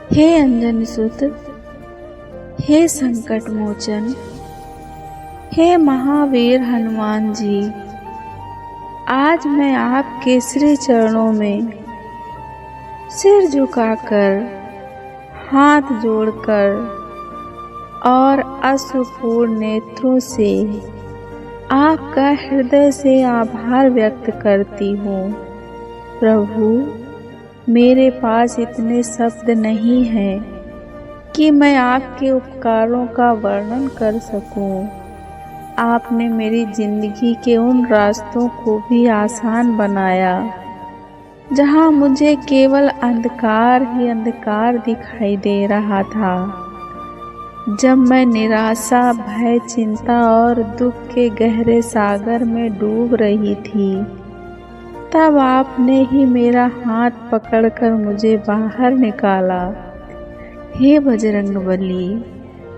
हे अंजनी सुत, हे संकट मोचन, हे महावीर हनुमान जी, आज मैं आपके श्री चरणों में सिर झुकाकर, हाथ जोड़कर और अश्रुपूर्ण नेत्रों से आपका हृदय से आभार व्यक्त करती हूँ। प्रभु, मेरे पास इतने शब्द नहीं हैं कि मैं आपके उपकारों का वर्णन कर सकूं। आपने मेरी जिंदगी के उन रास्तों को भी आसान बनाया जहां मुझे केवल अंधकार ही अंधकार दिखाई दे रहा था। जब मैं निराशा, भय, चिंता और दुख के गहरे सागर में डूब रही थी, तब आपने ही मेरा हाथ पकड़कर मुझे बाहर निकाला। हे बजरंगबली,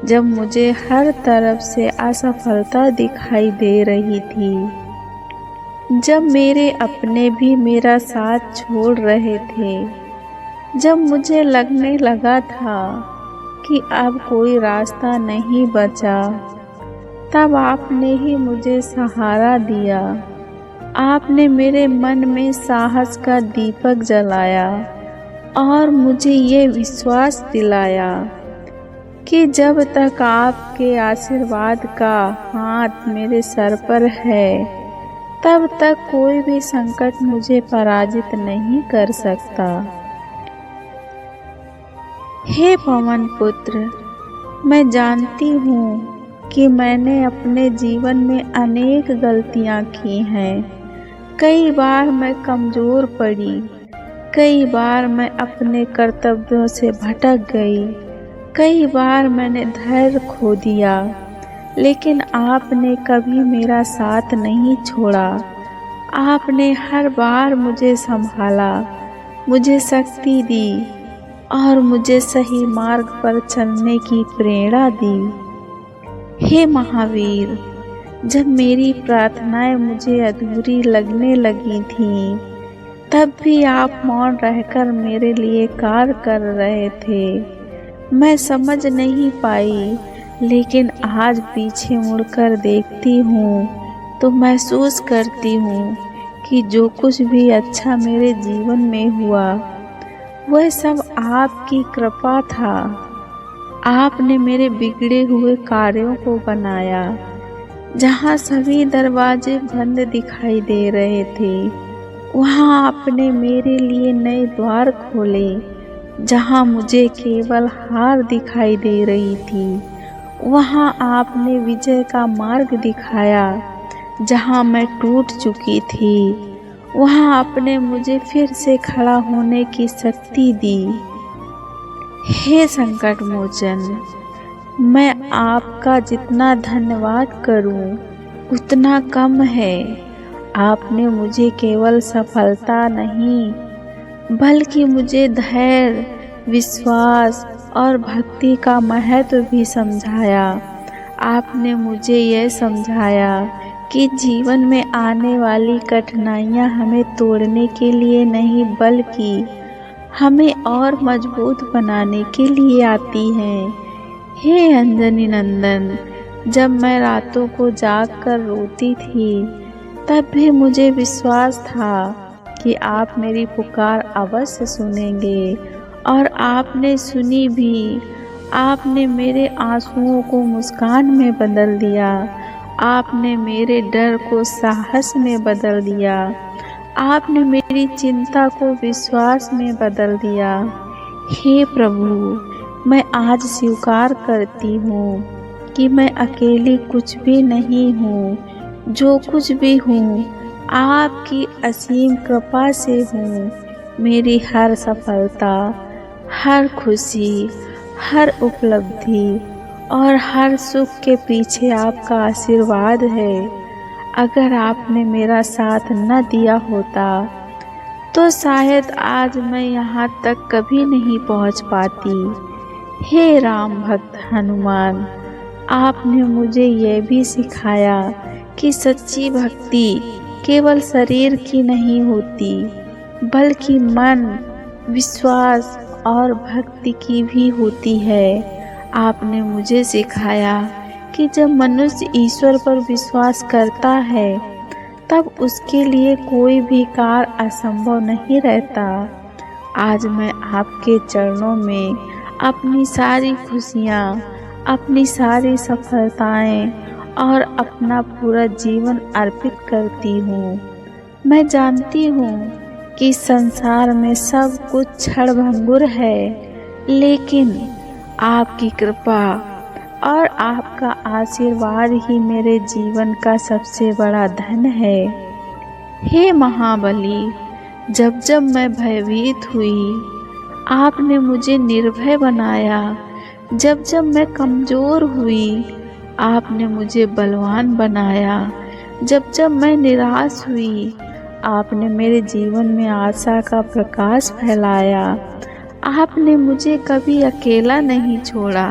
जब मुझे हर तरफ से असफलता दिखाई दे रही थी, जब मेरे अपने भी मेरा साथ छोड़ रहे थे, जब मुझे लगने लगा था कि अब कोई रास्ता नहीं बचा, तब आपने ही मुझे सहारा दिया। आपने मेरे मन में साहस का दीपक जलाया और मुझे ये विश्वास दिलाया कि जब तक आपके आशीर्वाद का हाथ मेरे सर पर है, तब तक कोई भी संकट मुझे पराजित नहीं कर सकता। हे पवन पुत्र, मैं जानती हूँ कि मैंने अपने जीवन में अनेक गलतियाँ की हैं। कई बार मैं कमज़ोर पड़ी, कई बार मैं अपने कर्तव्यों से भटक गई, कई बार मैंने धैर्य खो दिया, लेकिन आपने कभी मेरा साथ नहीं छोड़ा। आपने हर बार मुझे संभाला, मुझे शक्ति दी और मुझे सही मार्ग पर चलने की प्रेरणा दी। हे महावीर, जब मेरी प्रार्थनाएं मुझे अधूरी लगने लगी थीं, तब भी आप मौन रहकर मेरे लिए कार्य कर रहे थे। मैं समझ नहीं पाई, लेकिन आज पीछे मुड़कर देखती हूँ तो महसूस करती हूँ कि जो कुछ भी अच्छा मेरे जीवन में हुआ, वह सब आपकी कृपा था। आपने मेरे बिगड़े हुए कार्यों को बनाया। जहाँ सभी दरवाजे बंद दिखाई दे रहे थे, वहाँ आपने मेरे लिए नए द्वार खोले। जहाँ मुझे केवल हार दिखाई दे रही थी, वहाँ आपने विजय का मार्ग दिखाया। जहाँ मैं टूट चुकी थी, वहाँ आपने मुझे फिर से खड़ा होने की शक्ति दी। हे संकट मोचन, मैं आपका जितना धन्यवाद करूं, उतना कम है। आपने मुझे केवल सफलता नहीं, बल्कि मुझे धैर्य, विश्वास और भक्ति का महत्व भी समझाया। आपने मुझे यह समझाया कि जीवन में आने वाली कठिनाइयां हमें तोड़ने के लिए नहीं, बल्कि हमें और मजबूत बनाने के लिए आती हैं। हे अंजनी नंदन, जब मैं रातों को जागकर रोती थी, तब भी मुझे विश्वास था कि आप मेरी पुकार अवश्य सुनेंगे, और आपने सुनी भी। आपने मेरे आंसुओं को मुस्कान में बदल दिया। आपने मेरे डर को साहस में बदल दिया। आपने मेरी चिंता को विश्वास में बदल दिया। हे प्रभु, मैं आज स्वीकार करती हूँ कि मैं अकेली कुछ भी नहीं हूँ। जो कुछ भी हूँ, आपकी असीम कृपा से हूँ। मेरी हर सफलता, हर खुशी, हर उपलब्धि और हर सुख के पीछे आपका आशीर्वाद है। अगर आपने मेरा साथ न दिया होता, तो शायद आज मैं यहाँ तक कभी नहीं पहुँच पाती। हे राम भक्त हनुमान, आपने मुझे यह भी सिखाया कि सच्ची भक्ति केवल शरीर की नहीं होती, बल्कि मन, विश्वास और भक्ति की भी होती है। आपने मुझे सिखाया कि जब मनुष्य ईश्वर पर विश्वास करता है तब उसके लिए कोई भी कार्य असंभव नहीं रहता। आज मैं आपके चरणों में अपनी सारी खुशियाँ, अपनी सारी सफलताएं और अपना पूरा जीवन अर्पित करती हूँ। मैं जानती हूँ कि संसार में सब कुछ क्षणभंगुर है, लेकिन आपकी कृपा और आपका आशीर्वाद ही मेरे जीवन का सबसे बड़ा धन है। हे महाबली, जब जब मैं भयभीत हुई, आपने मुझे निर्भय बनाया। जब जब मैं कमज़ोर हुई, आपने मुझे बलवान बनाया। जब जब मैं निराश हुई, आपने मेरे जीवन में आशा का प्रकाश फैलाया। आपने मुझे कभी अकेला नहीं छोड़ा।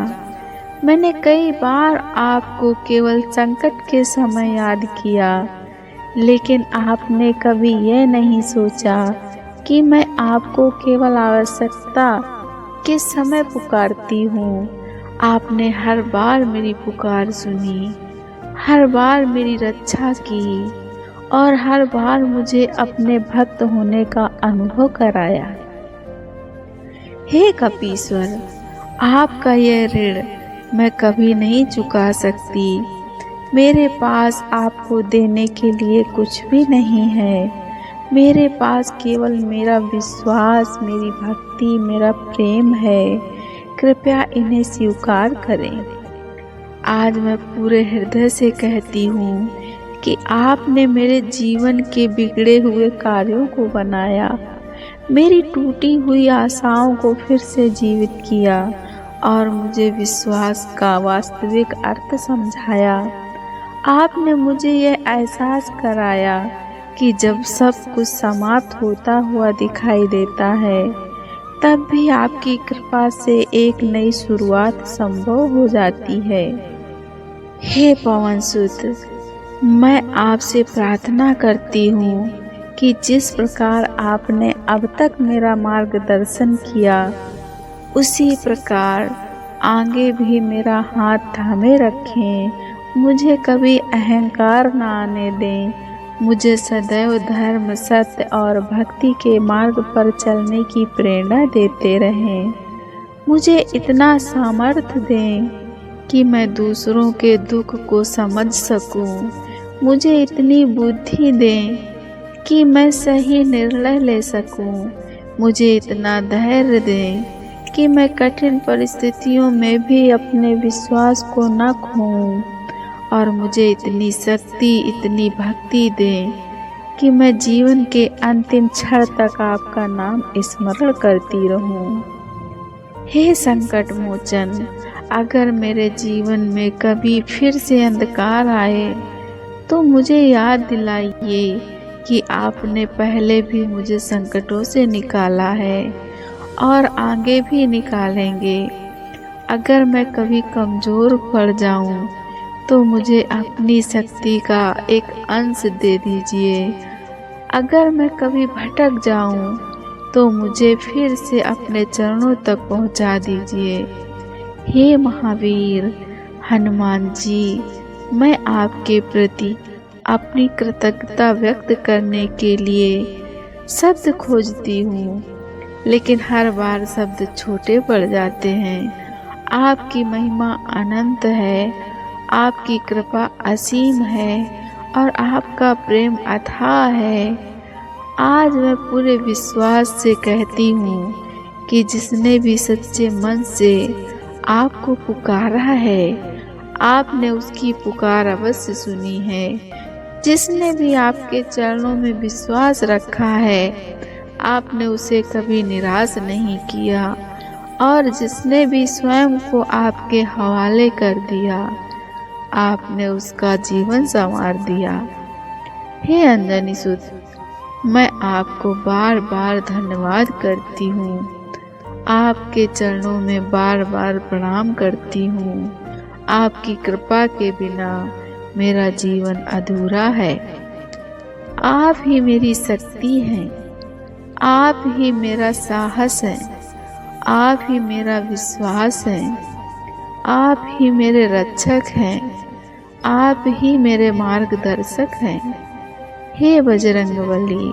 मैंने कई बार आपको केवल संकट के समय याद किया, लेकिन आपने कभी यह नहीं सोचा कि मैं आपको केवल आवश्यकता के समय पुकारती हूँ। आपने हर बार मेरी पुकार सुनी, हर बार मेरी रक्षा की और हर बार मुझे अपने भक्त होने का अनुभव कराया। हे कपीश्वर, आपका यह ऋण मैं कभी नहीं चुका सकती। मेरे पास आपको देने के लिए कुछ भी नहीं है। मेरे पास केवल मेरा विश्वास, मेरी भक्ति, मेरा प्रेम है। कृपया इन्हें स्वीकार करें। आज मैं पूरे हृदय से कहती हूँ कि आपने मेरे जीवन के बिगड़े हुए कार्यों को बनाया, मेरी टूटी हुई आशाओं को फिर से जीवित किया और मुझे विश्वास का वास्तविक अर्थ समझाया। आपने मुझे यह एहसास कराया कि जब सब कुछ समाप्त होता हुआ दिखाई देता है, तब भी आपकी कृपा से एक नई शुरुआत संभव हो जाती है। हे पवनसुत, मैं आपसे प्रार्थना करती हूँ कि जिस प्रकार आपने अब तक मेरा मार्गदर्शन किया, उसी प्रकार आगे भी मेरा हाथ थामे रखें। मुझे कभी अहंकार न आने दें। मुझे सदैव धर्म, सत्य और भक्ति के मार्ग पर चलने की प्रेरणा देते रहें। मुझे इतना सामर्थ्य दें कि मैं दूसरों के दुख को समझ सकूं। मुझे इतनी बुद्धि दें कि मैं सही निर्णय ले सकूं। मुझे इतना धैर्य दें कि मैं कठिन परिस्थितियों में भी अपने विश्वास को न खोऊं। और मुझे इतनी शक्ति, इतनी भक्ति दें कि मैं जीवन के अंतिम क्षण तक आपका नाम स्मरण करती रहूं। हे संकट मोचन, अगर मेरे जीवन में कभी फिर से अंधकार आए तो मुझे याद दिलाइए कि आपने पहले भी मुझे संकटों से निकाला है और आगे भी निकालेंगे। अगर मैं कभी कमज़ोर पड़ जाऊं तो मुझे अपनी शक्ति का एक अंश दे दीजिए। अगर मैं कभी भटक जाऊं तो मुझे फिर से अपने चरणों तक पहुंचा दीजिए। हे महावीर हनुमान जी, मैं आपके प्रति अपनी कृतज्ञता व्यक्त करने के लिए शब्द खोजती हूँ, लेकिन हर बार शब्द छोटे पड़ जाते हैं। आपकी महिमा अनंत है, आपकी कृपा असीम है और आपका प्रेम अथाह है। आज मैं पूरे विश्वास से कहती हूँ कि जिसने भी सच्चे मन से आपको पुकारा है, आपने उसकी पुकार अवश्य सुनी है। जिसने भी आपके चरणों में विश्वास रखा है, आपने उसे कभी निराश नहीं किया और जिसने भी स्वयं को आपके हवाले कर दिया, आपने उसका जीवन संवार दिया। हे अंजनी सुत, मैं आपको बार बार धन्यवाद करती हूँ। आपके चरणों में बार बार प्रणाम करती हूँ। आपकी कृपा के बिना मेरा जीवन अधूरा है। आप ही मेरी शक्ति हैं, आप ही मेरा साहस है आप ही मेरा विश्वास हैं, आप ही मेरे रक्षक हैं, आप ही मेरे मार्गदर्शक हैं। हे बजरंगबली,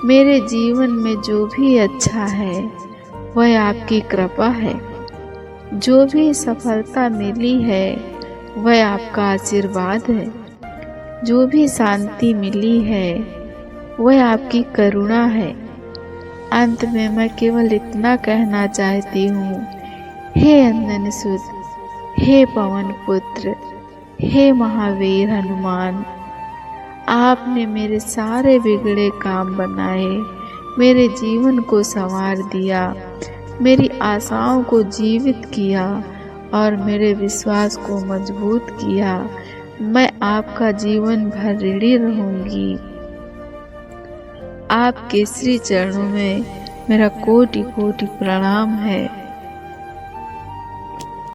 मेरे जीवन में जो भी अच्छा है वह आपकी कृपा है। जो भी सफलता मिली है वह आपका आशीर्वाद है। जो भी शांति मिली है वह आपकी करुणा है। अंत में मैं केवल इतना कहना चाहती हूँ, हे अंजनी सुत, हे पवन पुत्र, हे महावीर हनुमान, आपने मेरे सारे बिगड़े काम बनाए, मेरे जीवन को संवार दिया, मेरी आशाओं को जीवित किया और मेरे विश्वास को मजबूत किया। मैं आपका जीवन भर ऋणी रहूंगी। आपके श्री चरणों में मेरा कोटि कोटि प्रणाम है।